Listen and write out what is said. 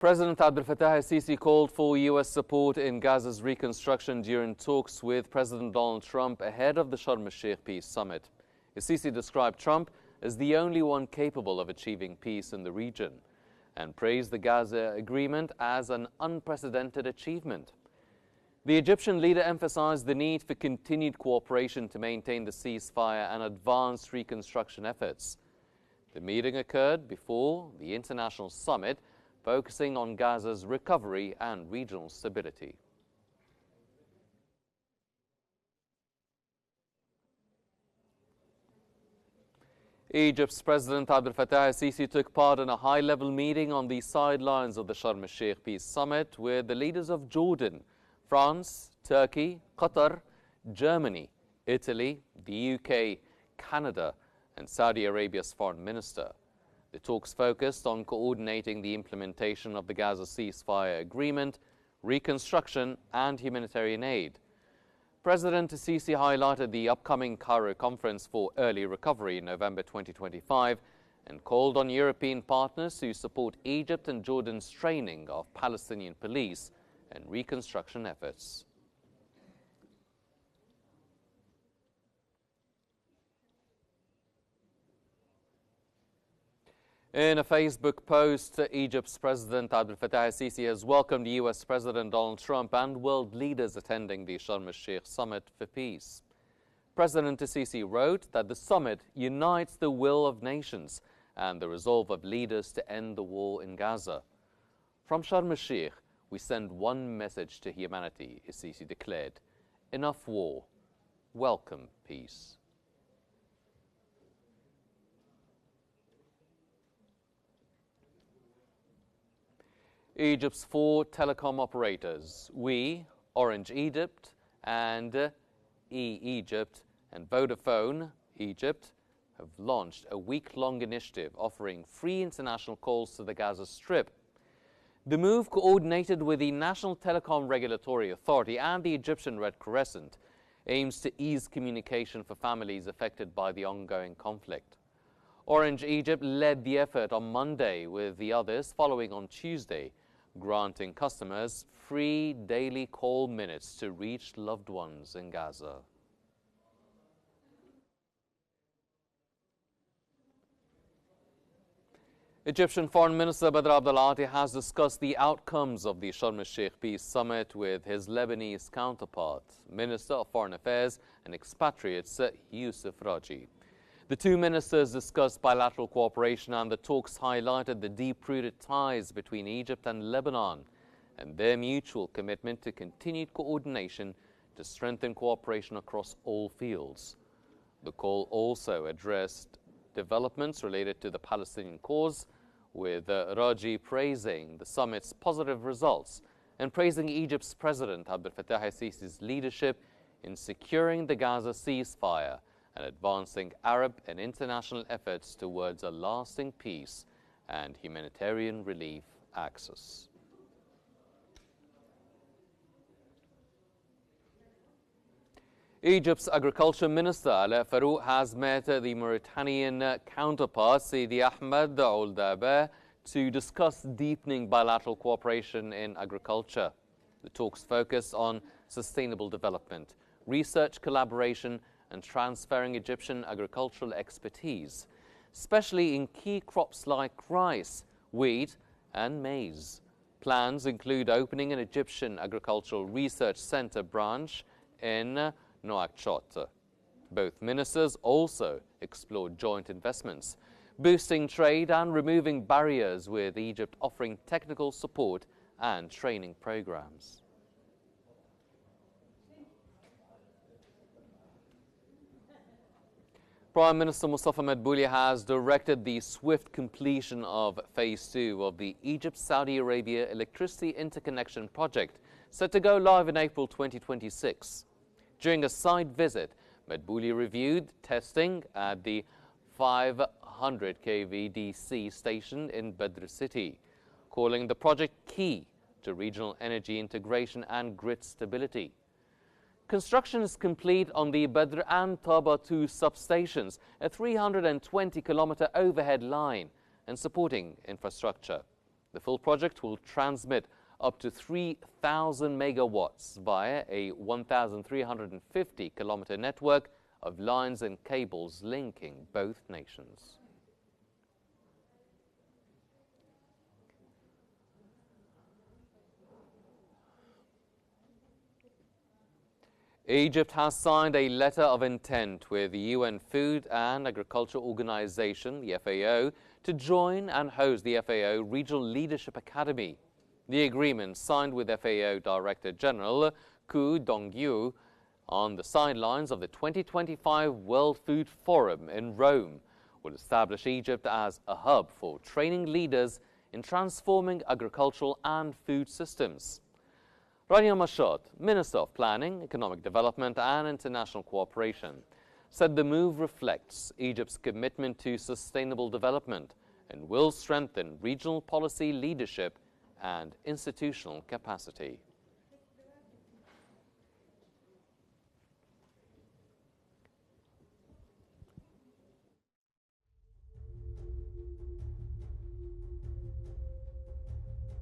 President Abdel Fattah Sisi called for U.S. support in Gaza's reconstruction during talks with President Donald Trump ahead of the Sharm el-Sheikh Peace Summit. Sisi described Trump as the only one capable of achieving peace in the region and praised the Gaza agreement as an unprecedented achievement. The Egyptian leader emphasized the need for continued cooperation to maintain the ceasefire and advance reconstruction efforts. The meeting occurred before the international summit, focusing on Gaza's recovery and regional stability. Egypt's President Abdel Fattah Sisi took part in a high-level meeting on the sidelines of the Sharm el-Sheikh Peace Summit with the leaders of Jordan, France, Turkey, Qatar, Germany, Italy, the UK, Canada, and Saudi Arabia's foreign minister. The talks focused on coordinating the implementation of the Gaza ceasefire agreement, reconstruction, and humanitarian aid. President Sisi highlighted the upcoming Cairo Conference for Early Recovery in November 2025 and called on European partners to support Egypt and Jordan's training of Palestinian police and reconstruction efforts. In a Facebook post, Egypt's President Abdel Fattah Sisi has welcomed U.S. President Donald Trump and world leaders attending the Sharm el-Sheikh Summit for Peace. President Sisi wrote that the summit unites the will of nations and the resolve of leaders to end the war in Gaza. From Sharm el-Sheikh, we send one message to humanity, Sisi declared. Enough war. Welcome peace. Egypt's 4 telecom operators, We, Orange Egypt, and E-Egypt, and Vodafone Egypt, have launched a week-long initiative offering free international calls to the Gaza Strip. The move, coordinated with the National Telecom Regulatory Authority and the Egyptian Red Crescent, aims to ease communication for families affected by the ongoing conflict. Orange Egypt led the effort on Monday, with the others following on Tuesday, granting customers free daily call minutes to reach loved ones in Gaza. Egyptian Foreign Minister Badr Abdulati has discussed the outcomes of the Sharm el-Sheikh Peace Summit with his Lebanese counterpart, Minister of Foreign Affairs and Expatriates Youssef Raji. The two ministers discussed bilateral cooperation, and the talks highlighted the deep-rooted ties between Egypt and Lebanon and their mutual commitment to continued coordination to strengthen cooperation across all fields. The call also addressed developments related to the Palestinian cause, with Raji praising the summit's positive results and praising Egypt's President Abdel Fattah Sisi's leadership in securing the Gaza ceasefire and advancing Arab and international efforts towards a lasting peace and humanitarian relief access. Egypt's Agriculture Minister Ala Farouk has met the Mauritanian counterpart Sidi Ahmed Ould Dabeh to discuss deepening bilateral cooperation in agriculture. The talks focus on sustainable development, research collaboration, and transferring Egyptian agricultural expertise, especially in key crops like rice, wheat, and maize. Plans include opening an Egyptian Agricultural Research Center branch in Nouakchott. Both ministers also explored joint investments, boosting trade and removing barriers, with Egypt offering technical support and training programs. Prime Minister Mustafa Madbouli has directed the swift completion of Phase 2 of the Egypt-Saudi Arabia Electricity Interconnection Project, set to go live in April 2026. During a site visit, Madbouli reviewed testing at the 500 kV DC station in Badr City, calling the project key to regional energy integration and grid stability. Construction is complete on the Badr and Taba 2 substations, a 320-kilometer overhead line, and supporting infrastructure. The full project will transmit up to 3,000 megawatts via a 1,350-kilometer network of lines and cables linking both nations. Egypt has signed a letter of intent with the UN Food and Agriculture Organization, the FAO, to join and host the FAO Regional Leadership Academy. The agreement, signed with FAO Director General Ku Dongyu on the sidelines of the 2025 World Food Forum in Rome, will establish Egypt as a hub for training leaders in transforming agricultural and food systems. Rania Mashot, Minister of Planning, Economic Development and International Cooperation, said the move reflects Egypt's commitment to sustainable development and will strengthen regional policy leadership and institutional capacity.